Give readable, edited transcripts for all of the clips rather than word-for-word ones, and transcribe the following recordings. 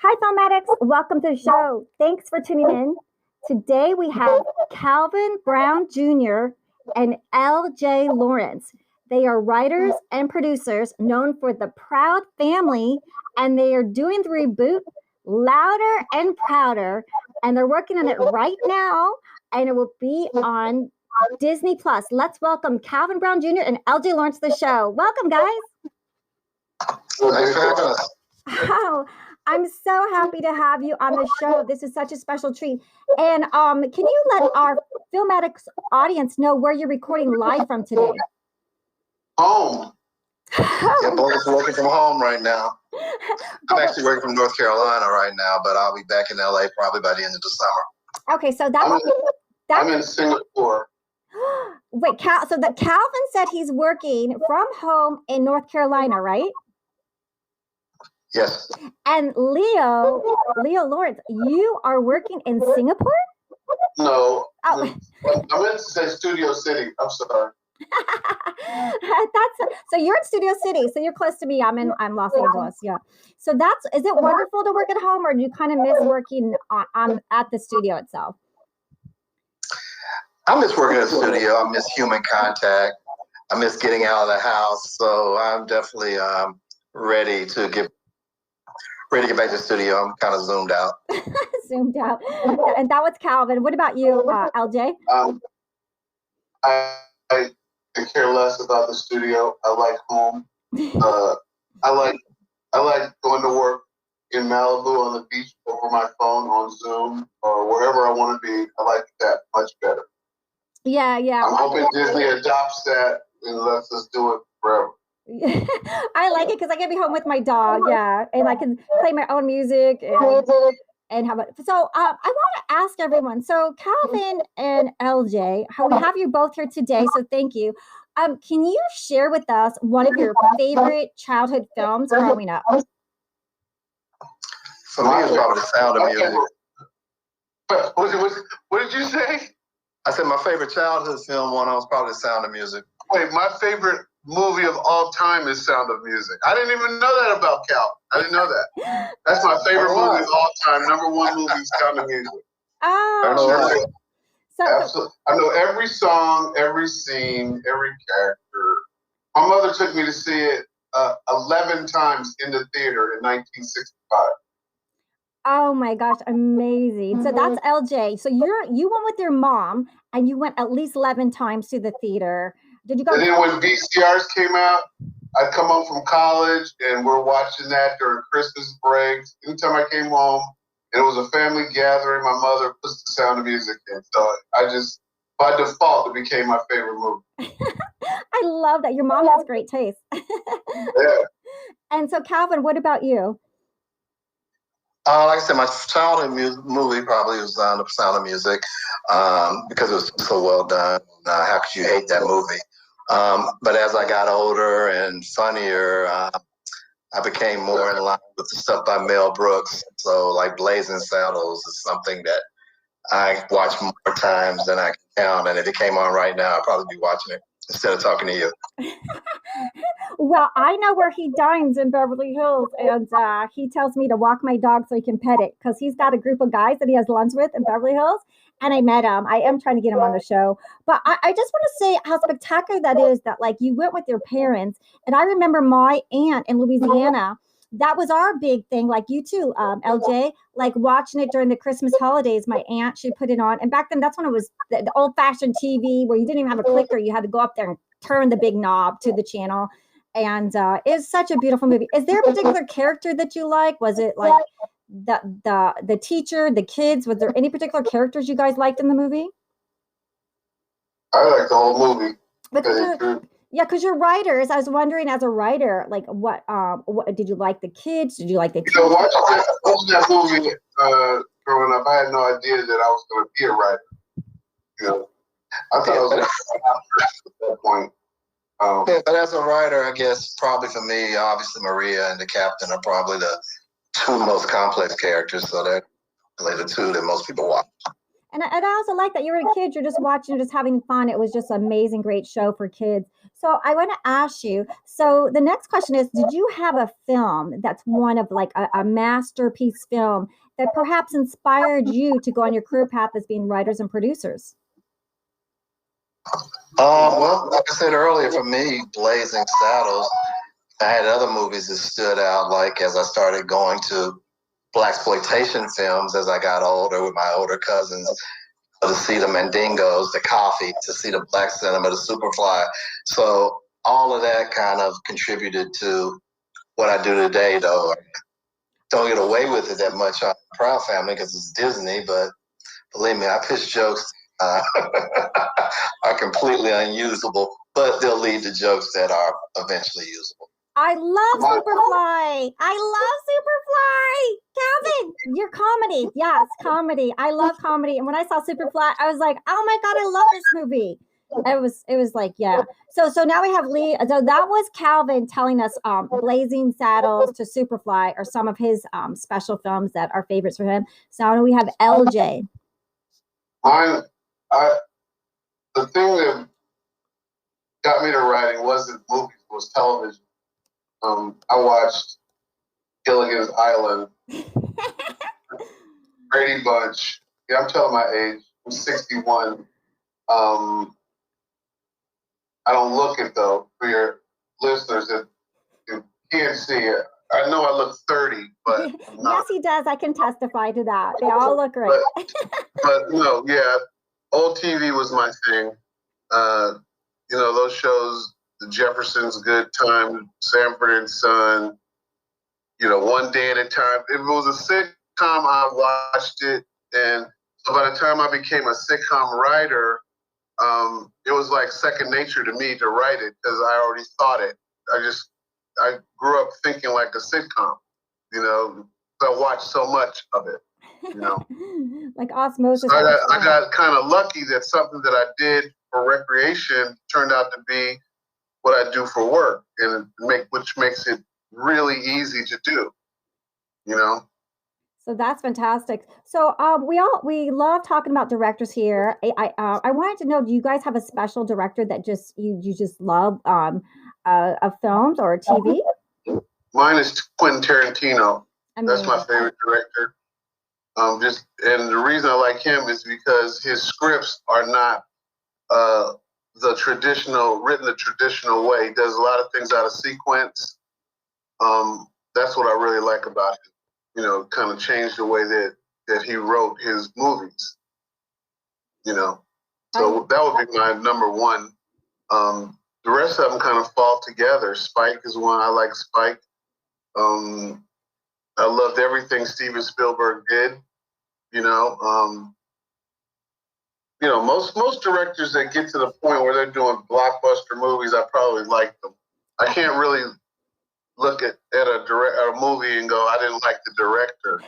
Hi, Filmatics. Welcome to the show. Thanks for tuning in. Today we have Calvin Brown Jr. and L.J. Lawrence. They are writers and producers known for The Proud Family, and they are doing the reboot Louder and Prouder, and they're working on it right now, and it will be on Disney Plus. Let's welcome Calvin Brown Jr. and L.J. Lawrence to the show. Welcome, guys. Thanks for having us. Oh, I'm so happy to have you on the show. This is such a special treat. And can you let our Filmatics audience know where you're recording live from today? Home. Yeah, both working from home right now. I'm actually working from North Carolina right now, but I'll be back in LA probably by the end of the summer. Okay, so that's I'm in Singapore. Wait, so that Calvin said he's working from home in North Carolina, right? Yes. And Leo Lawrence, you are working in Singapore? No. Oh. I'm in Studio City. I'm sorry. So you're in Studio City, so you're close to me. I'm Los Angeles. Yeah. So is it wonderful to work at home, or do you kind of miss working at the studio itself? I miss working at the studio. I miss human contact. I miss getting out of the house. So I'm definitely ready to get back to the studio. I'm kind of zoomed out. Zoomed out. And that was Calvin. What about you, LJ? I care less about the studio. I like home. I like going to work in Malibu on the beach over my phone on Zoom or wherever I want to be. I like that much better. Yeah. I'm hoping Disney adopts that and lets us do it forever. I like it because I can be home with my dog, and I can play my own music and have it. So I want to ask everyone. So Calvin and LJ, we have you both here today. So thank you. Can you share with us one of your favorite childhood films growing up? For me, it's probably The Sound of Music. What did you say? I said my favorite childhood film was probably The Sound of Music. Wait, my favorite movie of all time is Sound of Music. I didn't even know that about Cal. I didn't know that. That's my favorite movie of all time. Number one movie is Sound of Music. Oh. Absolutely. I know every song, every scene, every character. My mother took me to see it 11 times in the theater in 1965. Oh my gosh, amazing. So that's LJ. So you went with your mom and you went at least 11 times to the theater. Did you go? And then when VCRs came out, I'd come home from college and we're watching that during Christmas breaks. Anytime I came home and it was a family gathering, my mother puts The Sound of Music in. So by default, it became my favorite movie. I love that. Your mom has great taste. Yeah. And so Calvin, what about you? Like I said, my childhood movie probably was The Sound of Music because it was so well done. How could you hate that movie? But as I got older and funnier, I became more in line with the stuff by Mel Brooks. So like Blazing Saddles is something that I watch more times than I can count. And if it came on right now, I'd probably be watching it instead of talking to you. Well, I know where he dines in Beverly Hills, and he tells me to walk my dog so he can pet it because he's got a group of guys that he has lunch with in Beverly Hills. And I met him. I am trying to get him on the show. But I just want to say how spectacular that is that, like, you went with your parents. And I remember my aunt in Louisiana. That was our big thing, like you too, LJ, like watching it during the Christmas holidays. My aunt, she put it on. And back then, that's when it was the old-fashioned TV where you didn't even have a clicker. You had to go up there and turn the big knob to the channel. And it's such a beautiful movie. Is there a particular character that you like? Was it like the teacher, the kids? Was there any particular characters you guys liked in the movie? I liked the whole movie. Because you're writers. I was wondering, as a writer, like what did you like the kids? Did you like the teacher? Watching that movie growing up, I had no idea that I was going to be a writer. You know, I thought I was an actor at that point. But as a writer, I guess probably for me, obviously Maria and the captain are probably the two most complex characters. So they're the two that most people watch. And I also like that you were a kid, you're just watching, just having fun. It was just an amazing, great show for kids. So I want to ask you, so the next question is, did you have a film that's one of like a masterpiece film that perhaps inspired you to go on your career path as being writers and producers? Well, like I said earlier, for me, Blazing Saddles. I had other movies that stood out, like as I started going to blaxploitation films as I got older with my older cousins, to see the Mandingos, the Coffee, to see the Black Cinema, the Superfly. So all of that kind of contributed to what I do today, though. I don't get away with it that much on Proud Family because it's Disney, but believe me, I pitch jokes are completely unusable, but they'll lead to jokes that are eventually usable. I love Superfly. I love Superfly. Calvin, your comedy. Yes, comedy. I love comedy. And when I saw Superfly, I was like, oh my God, I love this movie. It was like, yeah. So now we have Lee. So that was Calvin telling us Blazing Saddles to Superfly are some of his special films that are favorites for him. So now we have LJ. I the thing that got me to writing wasn't movies, it was television. I watched Gilligan's Island, Brady Bunch. Yeah, I'm telling my age. I'm 61. I don't look it though. For your listeners that can't see it, I know I look 30, but yes, he does. I can testify to that. They all look great. but no, yeah, old TV was my thing. Those shows, The Jeffersons, Good Time, Sanford and Son, One Day at a Time. If it was a sitcom, I watched it. And so by the time I became a sitcom writer, it was like second nature to me to write it because I already thought it. I grew up thinking like a sitcom, so I watched so much of it, like osmosis. So I got kind of lucky that something that I did for recreation turned out to be what I do for work, and which makes it really easy to do, So that's fantastic. So we love talking about directors here. I wanted to know, do you guys have a special director that just you just love of films or TV? Mine is Quentin Tarantino. Amazing. That's my favorite director. And the reason I like him is because his scripts are not written the traditional way. He does a lot of things out of sequence. That's what I really like about him. Kind of changed the way that he wrote his movies. So that would be my number one. The rest of them kind of fall together. Spike is one. I like Spike. I loved everything Steven Spielberg did. Most directors that get to the point where they're doing blockbuster movies, I probably like them. I can't really look at a movie and go, I didn't like the director.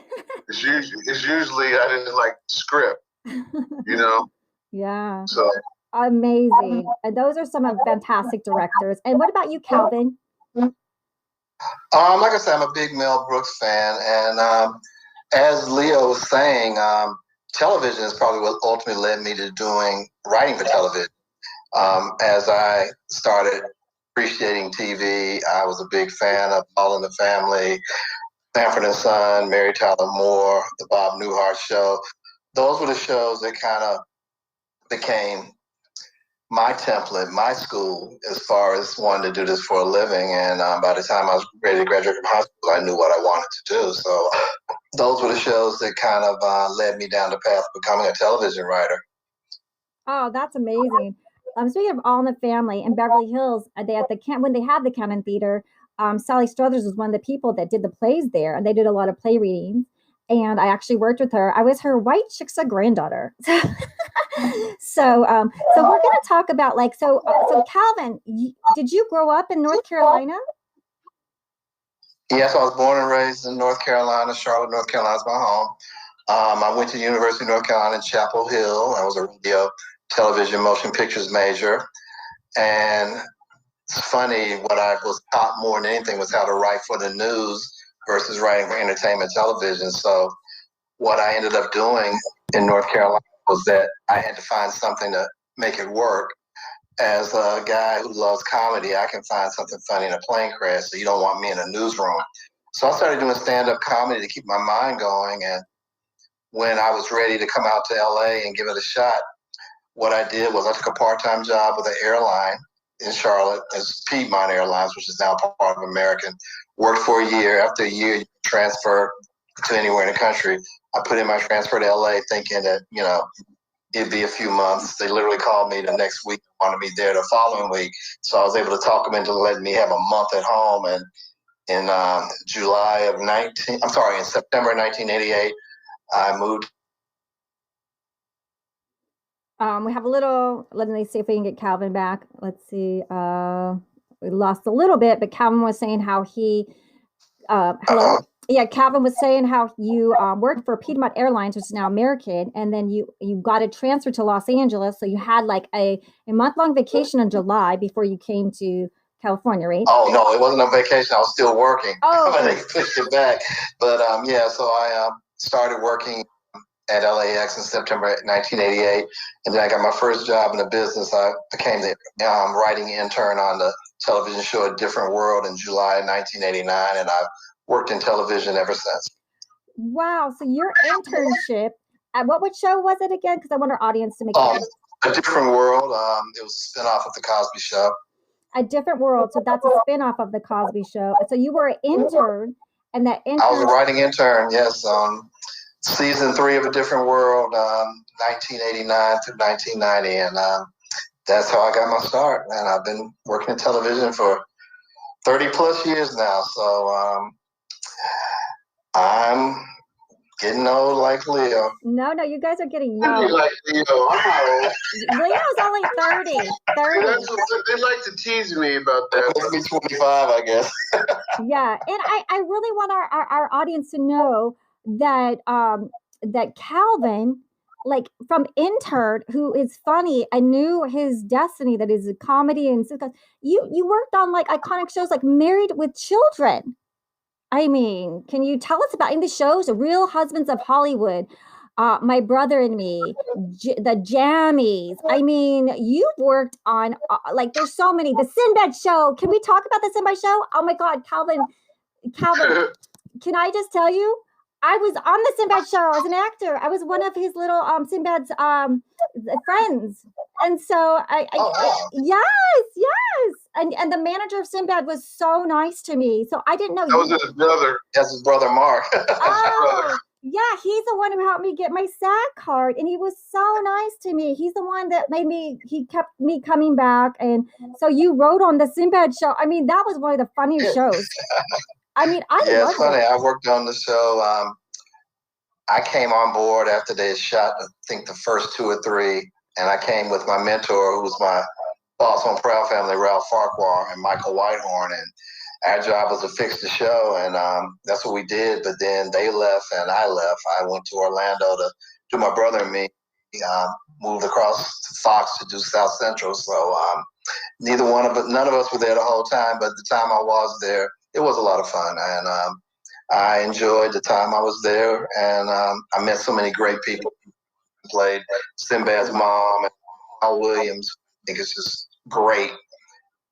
It's usually I didn't like the script. Yeah. So amazing. And those are some of fantastic directors. And what about you, Calvin? Like I said, I'm a big Mel Brooks fan, and as Leo was saying, television is probably what ultimately led me to writing for television. As I started appreciating TV, I was a big fan of All in the Family, Sanford and Son, Mary Tyler Moore, The Bob Newhart Show. Those were the shows that kind of became my template, my school, as far as wanting to do this for a living. And by the time I was ready to graduate from high school, I knew what I wanted to do. So those were the shows that kind of led me down the path of becoming a television writer. Oh, that's amazing. Speaking of All in the Family in Beverly Hills, when they had the Cannon Theater, Sally Struthers was one of the people that did the plays there, and they did a lot of play readings. And I actually worked with her. I was her white chicsa granddaughter. So we're going to talk about so Calvin, did you grow up in North Carolina? Yes, I was born and raised in North Carolina. Charlotte, North Carolina is my home. I went to the University of North Carolina in Chapel Hill. I was a radio, television, motion pictures major. And it's funny, what I was taught more than anything was how to write for the news versus writing for entertainment television. So what I ended up doing in North Carolina was that I had to find something to make it work. As a guy who loves comedy, I can find something funny in a plane crash, so you don't want me in a newsroom. So I started doing stand-up comedy to keep my mind going. And when I was ready to come out to LA and give it a shot, what I did was I took a part-time job with an airline in Charlotte, as Piedmont Airlines, which is now part of American. Worked for a year. After a year, you transfer to anywhere in the country. I put in my transfer to LA thinking that, it'd be a few months. They literally called me the next week, wanted me there the following week. So I was able to talk them into letting me have a month at home. And in in September 1988, I moved. We have a little, let me see if we can get Calvin back. Let's see. We lost a little bit, but Calvin was saying how he, hello. Yeah, Calvin was saying how you worked for Piedmont Airlines, which is now American, and then you got a transfer to Los Angeles. So you had like a month-long vacation in July before you came to California, right? Oh, no, it wasn't a vacation. I was still working. Oh, but they pushed it back. But so I started working at LAX in September 1988, and then I got my first job in the business. I became the writing intern on the television show A Different World in July 1989, and I've worked in television ever since. Wow! So your internship at what show was it again? Because I want our audience to make it. A Different World. It was a spinoff of The Cosby Show. A Different World. So that's a spinoff of The Cosby Show. So you were an intern, and that intern. I was a writing intern. Yes. Season 3 of A Different World, 1989 through 1990, and that's how I got my start. And I've been working in television for 30 plus years now. So I'm getting old like Leo. No, you guys are getting young. Like Leo, I'm old. Leo's only 30. 30. They like to tease me about that. It must be 25, I guess. Yeah, and I really want our audience to know that that Calvin, like from intern, who is funny, I knew his destiny that is a comedy, and you worked on like iconic shows like Married with Children. I mean, can you tell us about in the shows, Real Husbands of Hollywood, My Brother and Me, the Jammies? I mean, you've worked on like there's so many. The Sinbad Show. Can we talk about the Sinbad Show? Oh my God, Calvin, can I just tell you? I was on the Sinbad show as an actor. I was one of his little Sinbad's friends, and so yes, and the manager of Sinbad was so nice to me. So I didn't know that was his brother. That's his brother Mark. Yeah, he's the one who helped me get my SAG card, and he was so nice to me. He's the one that he kept me coming back, and so you wrote on the Sinbad show. I mean, that was one of the funniest shows. I mean, it's funny. I worked on the show. I came on board after they had shot, I think, the first 2 or 3, and I came with my mentor, who was my boss on Proud Family, Ralph Farquhar, and Michael Whitehorn, and our job was to fix the show, and that's what we did. But then they left, and I left. I went to Orlando to do My Brother and Me. Moved across to Fox to do South Central. So none of us were there the whole time. But the time I was there, it was a lot of fun, and I enjoyed the time I was there, and I met so many great people. Played Sinbad's mom, and Al Williams. I think it's just great.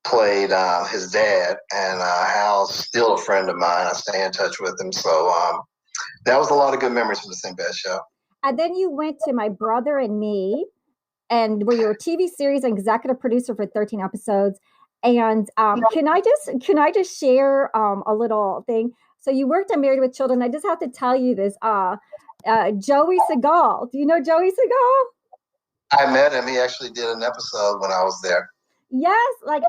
Played his dad, and Hal's still a friend of mine. I stay in touch with him. So that was a lot of good memories from the Sinbad show. And then you went to My Brother and Me, and where you were a TV series and executive producer for 13 episodes. And can I just share a little thing? So you worked on Married with Children. I just have to tell you this. Joey Segal. Do you know Joey Segal? I met him. He actually did an episode when I was there. Yes, like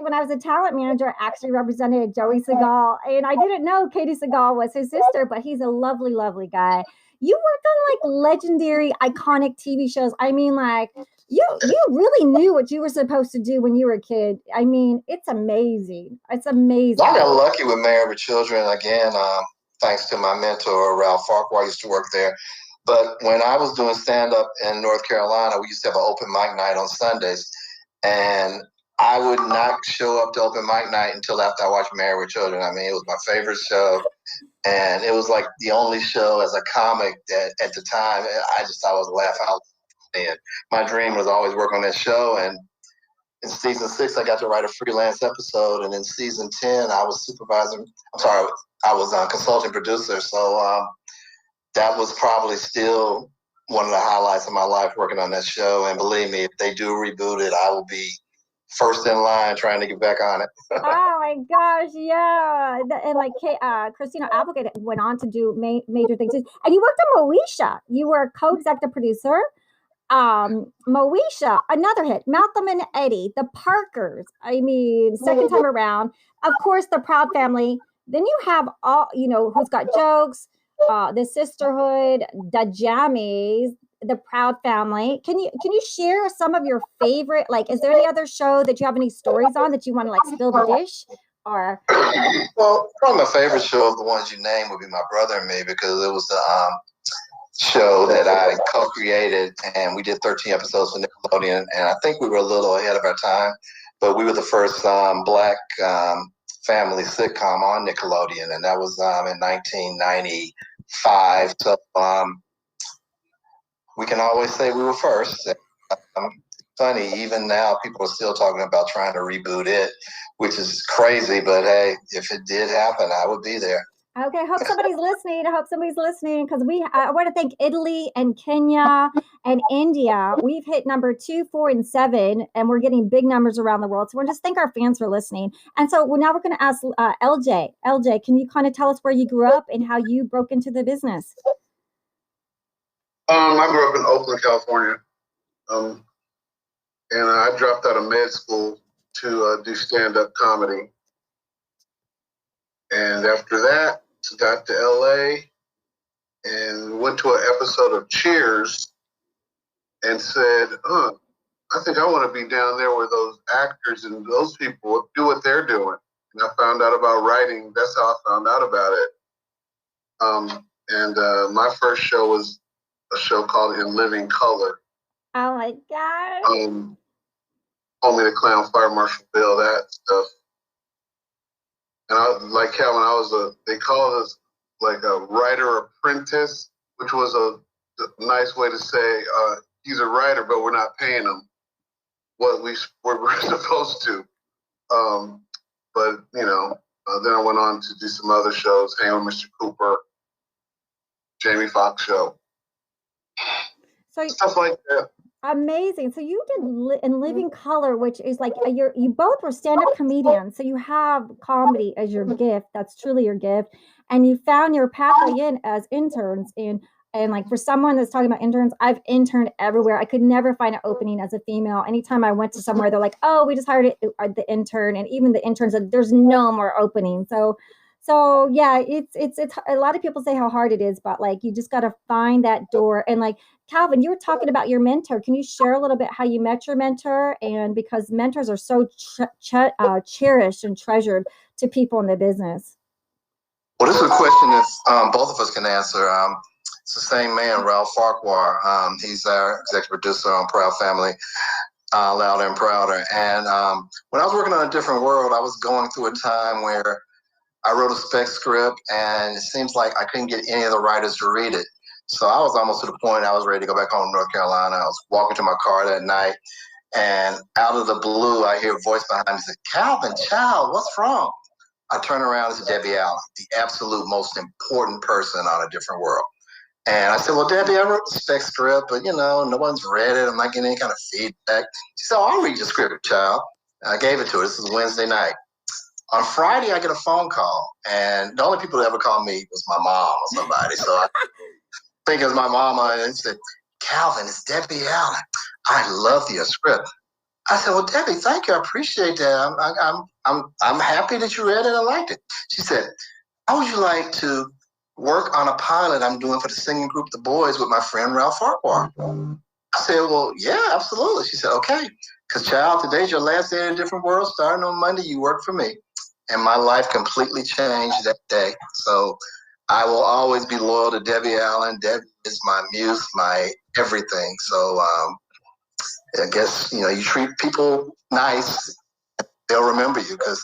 when I was a talent manager, I actually represented Joey Segal, and I didn't know Katie Segal was his sister, but he's a lovely, lovely guy. You worked on like legendary, iconic TV shows. I mean, like you really knew what you were supposed to do when you were a kid. I mean, it's amazing. It's amazing. I got lucky with Married with Children again, thanks to my mentor Ralph Farquhar. I used to work there. But when I was doing stand-up in North Carolina, we used to have an open mic night on Sundays. And I would not show up to open mic night until after I watched Married with Children. I mean, it was my favorite show. And it was like the only show as a comic that at the time, I just thought was laugh out And my dream was always work on that show. And in season 6, I got to write a freelance episode. And in season 10, I was I was a consulting producer. So that was probably still one of the highlights of my life working on that show. And believe me, if they do reboot it, I will be first in line trying to get back on it. Oh my gosh, yeah. And like Christina Applegate went on to do major things. And you worked on Moesha. You were a co-executive producer. Moesha, another hit. Malcolm and Eddie, the Parkers. I mean, second time around. Of course, the Proud Family. Then you have all, Who's Got Jokes, the Sisterhood, the Jammies, the Proud Family. Can you share some of your favorite? Like, is there any other show that you have any stories on that you want to like spill the dish? Or well, probably my favorite show of the ones you named would be My Brother and Me, because it was the show that I co-created, and we did 13 episodes for Nickelodeon, and I think we were a little ahead of our time, but we were the first Black family sitcom on Nickelodeon, and that was in 1995. So we can always say we were first. Funny, even now people are still talking about trying to reboot it, which is crazy, but hey, if it did happen, I would be there. Okay, hope somebody's listening. I hope somebody's listening because I want to thank Italy and Kenya and India. We've hit number 2, 4, and 7, and we're getting big numbers around the world. So we just thank our fans for listening. And so now we're going to ask LJ. LJ, can you kind of tell us where you grew up and how you broke into the business? I grew up in Oakland, California, and I dropped out of med school to do stand-up comedy. And after that, got to LA and went to an episode of Cheers and said, I think I want to be down there where those actors and those people do what they're doing. And I found out about writing. That's how I found out about it. My first show was a show called In Living Color. Oh my God. Homie the Clown, Fire Marshal Bill, that stuff. And like Calvin, they called us like a writer apprentice, which was a nice way to say he's a writer, but we're not paying him what we're supposed to. But then I went on to do some other shows, hang with Mr. Cooper, Jamie Foxx show, so stuff like that. Amazing. So you did In Living Color, which is like you both were stand-up comedians. So you have comedy as your gift. That's truly your gift. And you found your pathway in as interns. And like for someone that's talking about interns, I've interned everywhere. I could never find an opening as a female. Anytime I went to somewhere, they're like, oh, we just hired the intern. And even the interns, there's no more openings. So yeah, it's a lot of people say how hard it is, but like you just got to find that door. And like Calvin, you were talking about your mentor. Can you share a little bit how you met your mentor? And because mentors are so cherished and treasured to people in the business. Well, this is a question that both of us can answer. It's the same man, Ralph Farquhar. He's our executive producer on Proud Family, Louder and Prouder. And when I was working on A Different World, I was going through a time where I wrote a spec script, and it seems like I couldn't get any of the writers to read it. So I was almost to the point I was ready to go back home to North Carolina. I was walking to my car that night, and out of the blue, I hear a voice behind me say, Calvin, child, what's wrong? I turn around, it's Debbie Allen, the absolute most important person on A Different World. And I said, well, Debbie, I wrote the spec script, but no one's read it. I'm not getting any kind of feedback. She said, I'll read your script, child. And I gave it to her. This was Wednesday night. On Friday, I get a phone call, and the only people that ever called me was my mom or somebody. So I think it was my mama, and said, Calvin, it's Debbie Allen. I love your script. I said, well, Debbie, thank you. I appreciate that. I'm happy that you read it and liked it. She said, how would you like to work on a pilot I'm doing for the singing group The Boys with my friend Ralph Farquhar? I said, well, yeah, absolutely. She said, okay, because child, today's your last day in A Different World. Starting on Monday, you work for me. And my life completely changed that day. So I will always be loyal to Debbie Allen. Debbie is my muse, my everything. So I guess, you treat people nice, they'll remember you. Because,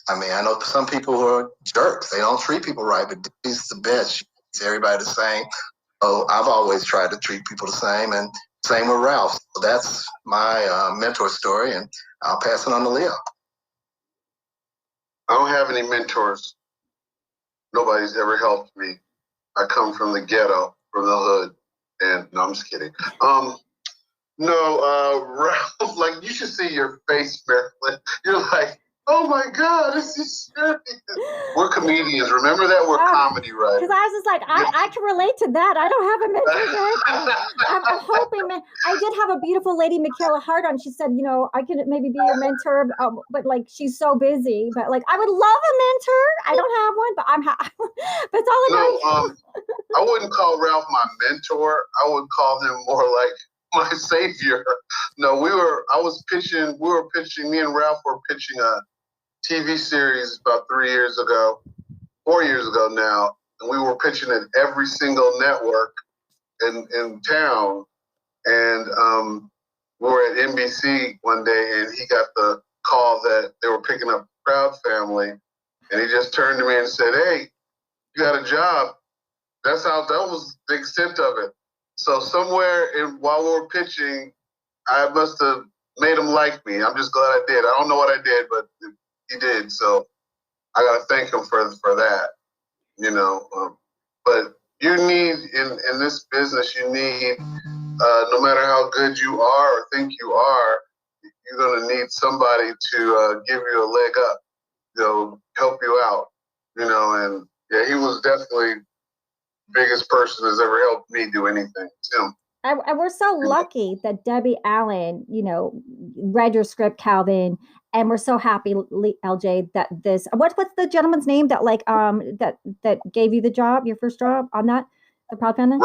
I know some people who are jerks. They don't treat people right, but Debbie's the best. She treats everybody the same. So I've always tried to treat people the same. And Same with Ralph. So that's my mentor story, and I'll pass it on to Leo. I don't have any mentors. Nobody's ever helped me. I come from the ghetto, from the hood, and no, I'm just kidding. Ralph, like, you should see your face, Marilyn. You're like, oh my God, this is serious. We're comedians. Remember that? We're comedy writers. Because I was just like, I can relate to that. I don't have a mentor yet. I'm hoping, man. I did have a beautiful lady, Michaela Hart, on. She said, I could maybe be your mentor, but like, she's so busy. But like, I would love a mentor. I don't have one, but but it's all about. I wouldn't call Ralph my mentor. I would call him more like my savior. No, me and Ralph were pitching a TV series about 4 years ago now, and we were pitching it every single network in town. And we were at NBC one day, and he got the call that they were picking up Proud Family, and he just turned to me and said, "Hey, you got a job." That was the extent of it. So somewhere while we were pitching, I must have made him like me. I'm just glad I did. I don't know what I did, but he did. So I got to thank him for that. But you need in this business, you need no matter how good you are or think you are, you're going to need somebody to give you a leg up, help you out, and yeah, he was definitely biggest person that's ever helped me do anything. Tim. And we're so lucky that Debbie Allen, read your script, Calvin, and we're so happy, LJ, that what's the gentleman's name that that gave you the job, your first job on that, the Proud Family?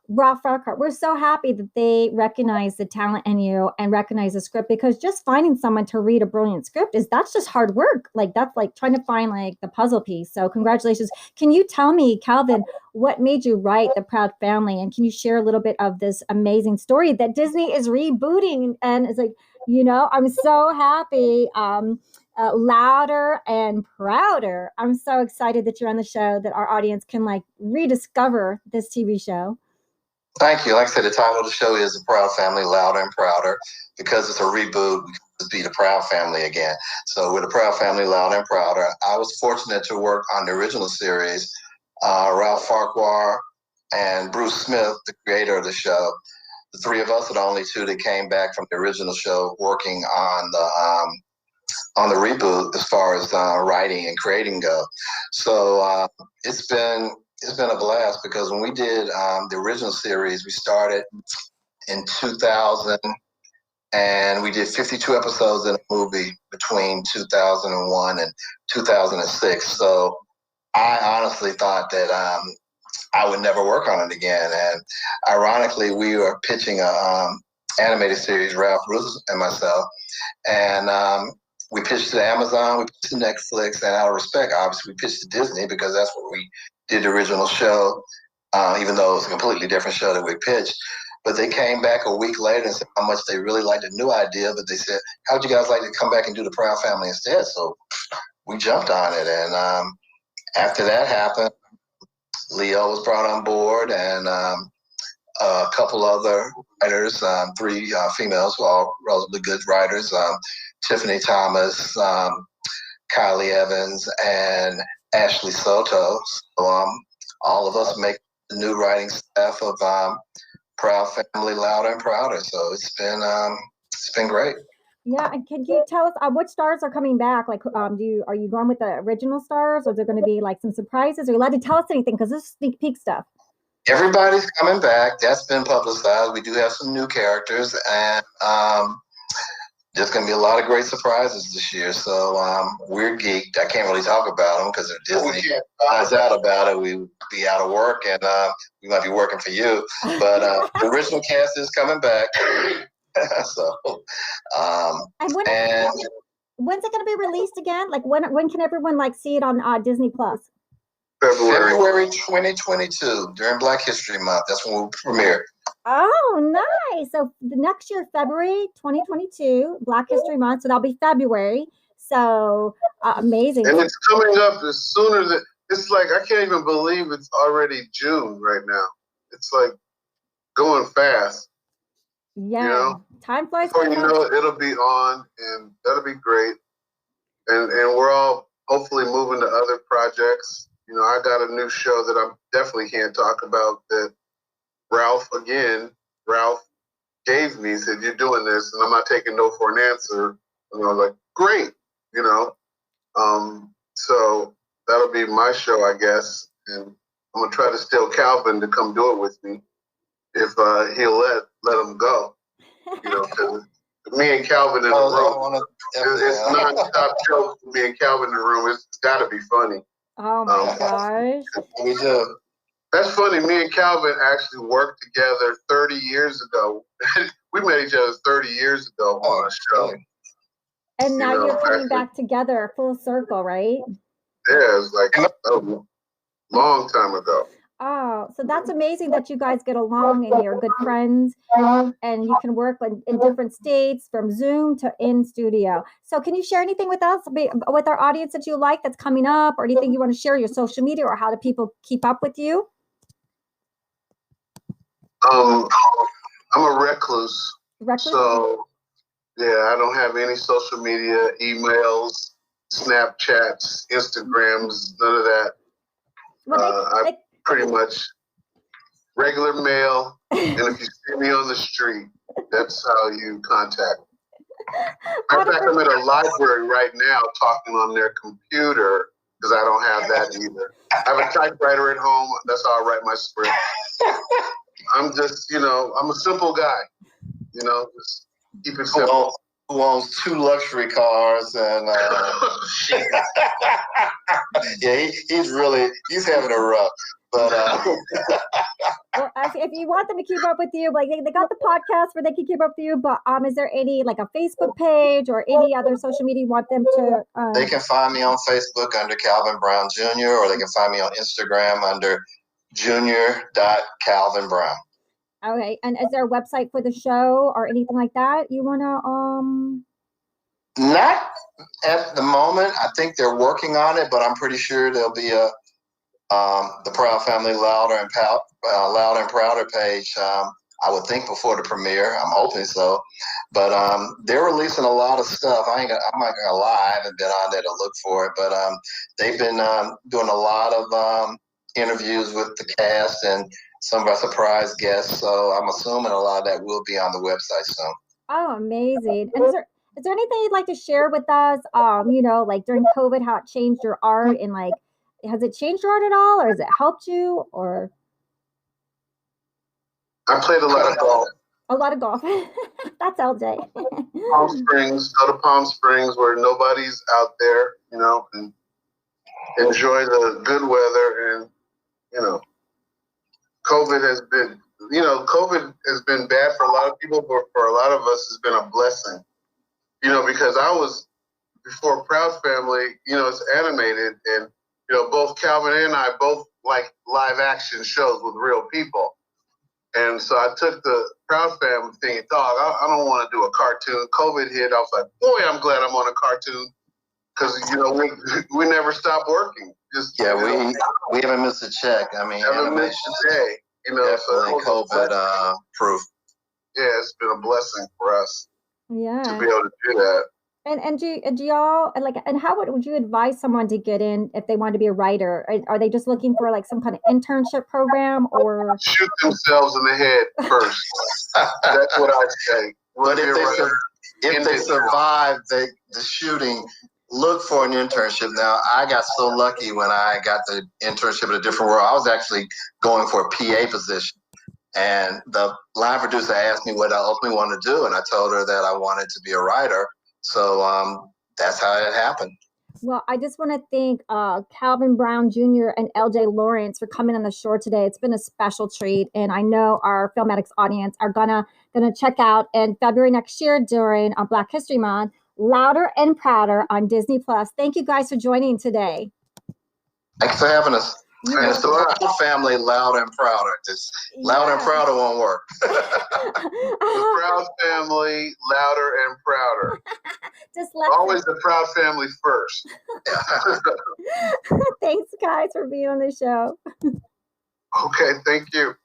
Ralph Farquhar. We're so happy that they recognize the talent in you and recognize the script, because just finding someone to read a brilliant script that's just hard work. Like, that's like trying to find like the puzzle piece. So congratulations. Can you tell me, Calvin, what made you write The Proud Family? And can you share a little bit of this amazing story that Disney is rebooting? And it's like, I'm so happy. Louder and Prouder. I'm so excited that you're on the show, that our audience can like rediscover this TV show. Thank you. Like I said, the title of the show is The Proud Family, Louder and Prouder. Because it's a reboot, we can just be the Proud Family again. So we're the Proud Family, Louder and Prouder. I was fortunate to work on the original series. Ralph Farquhar and Bruce Smith, the creator of the show. The three of us are the only two that came back from the original show working on the reboot as far as writing and creating go. So it's been a blast, because when we did the original series, we started in 2000, and we did 52 episodes in a movie between 2001 and 2006. So I honestly thought that I would never work on it again. And ironically, we were pitching a animated series, Ralph, Ruth, and myself, and we pitched to Amazon, we pitched to Netflix, and out of respect, obviously, we pitched to Disney, because that's where we did the original show, even though it was a completely different show that we pitched. But they came back a week later and said how much they really liked the new idea, but they said, how would you guys like to come back and do The Proud Family instead? So we jumped on it. And after that happened, Leo was brought on board, and a couple other writers, three females who are all relatively good writers, Tiffany Thomas, Kylie Evans, and Ashley Soto. So all of us make the new writing staff of Proud Family, Louder and Prouder. So it's been great. Yeah, and can you tell us what stars are coming back? Like, are you going with the original stars, or is there going to be like some surprises? Are you allowed to tell us anything? Because this is sneak peek stuff. Everybody's coming back. That's been publicized. We do have some new characters, and there's going to be a lot of great surprises this year. So we're geeked. I can't really talk about them because if Disney finds out about it, we would be out of work, and we might be working for you. But the original cast is coming back. So, and when's it going to be released again? Like, when can everyone like see it on Disney Plus? February 2022, during Black History Month. That's when we'll premiere. Oh, nice. So the next year, February 2022, Black History Month. So that'll be February. So amazing. And it's coming up as sooner than, it's like, I can't even believe it's already June right now. It's like going fast. Yeah, time flies. Before you know it, it'll be on, and that'll be great. And we're all hopefully moving to other projects. I got a new show that I definitely can't talk about that Ralph gave me, said, "You're doing this," and I'm not taking no for an answer. And I was like, "Great," So that'll be my show, I guess. And I'm gonna try to steal Calvin to come do it with me if he'll let him go. Because me and Calvin in the room, it's non-stop jokes for me and Calvin in the room. It's got to be funny. Oh my gosh. We do. That's funny. Me and Calvin actually worked together 30 years ago. We met each other 30 years ago on a show. And now you're coming back together full circle, right? Yeah, it's like a long time ago. Oh, so that's amazing that you guys get along and you're good friends and you can work in different states from Zoom to in studio. So can you share anything with us, with our audience that you like that's coming up, or anything you want to share, your social media, or how do people keep up with you? I'm a recluse. So yeah, I don't have any social media, emails, Snapchats, Instagrams, none of that. I pretty much regular mail, and if you see me on the street, that's how you contact me. Matter of fact, I'm at a library right now talking on their computer because I don't have that either. I have a typewriter at home. That's how I write my script. I'm just, I'm a simple guy. Just keep it simple. Who owns 2 luxury cars and yeah, he's having a rough. But well, if you want them to keep up with you, like they got the podcast where they can keep up with you. But is there any like a Facebook page or any other social media you want them to? They can find me on Facebook under Calvin Brown Jr. or they can find me on Instagram under junior.calvinbrown. Okay, and is there a website for the show or anything like that you want to? Not at the moment. I think they're working on it, but I'm pretty sure there'll be the Proud Family Louder and Prouder page. I would think before the premiere. I'm hoping so, but they're releasing a lot of stuff. I'm not gonna lie. I haven't been on there to look for it, but they've been doing a lot of interviews with the cast and some of our surprise guests. So I'm assuming a lot of that will be on the website soon. Oh, amazing! And is there anything you'd like to share with us? Like during COVID, how it changed your art, and like, has it changed your art at all, or has it helped you, or? I played a lot of golf. A lot of golf. That's LJ. Palm Springs, go to Palm Springs where nobody's out there, and enjoy the good weather. And, COVID has been bad for a lot of people, but for a lot of us, it's been a blessing. Because before Proud Family, it's animated, and, both Calvin and I both like live action shows with real people. And so I took the Proud Family thing and thought, I don't want to do a cartoon. COVID hit. I was like, boy, I'm glad I'm on a cartoon because, we never stop working. We haven't missed a check. I mean, animation day. Definitely COVID proof. Yeah, it's been a blessing for us. Yeah. To be able to do that. And do y'all and how would you advise someone to get in if they want to be a writer? Are they just looking for like some kind of internship program, or shoot themselves in the head first? That's what I say. But if they survive the shooting, look for an internship. Now, I got so lucky when I got the internship at A Different World. I was actually going for a PA position. And the line producer asked me what I ultimately wanted to do, and I told her that I wanted to be a writer. So that's how it happened. Well, I just want to thank Calvin Brown Jr. and LJ Lawrence for coming on the show today. It's been a special treat, and I know our Filmatics audience are gonna check out in February next year during Black History Month, Louder and Prouder on Disney Plus. Thank you guys for joining today. Thanks for having us. And it's the Proud Family, Louder and Prouder. Just Louder and Prouder won't work. The Proud Family, Louder and Prouder. Always the Proud Family first. Thanks, guys, for being on the show. Okay, thank you.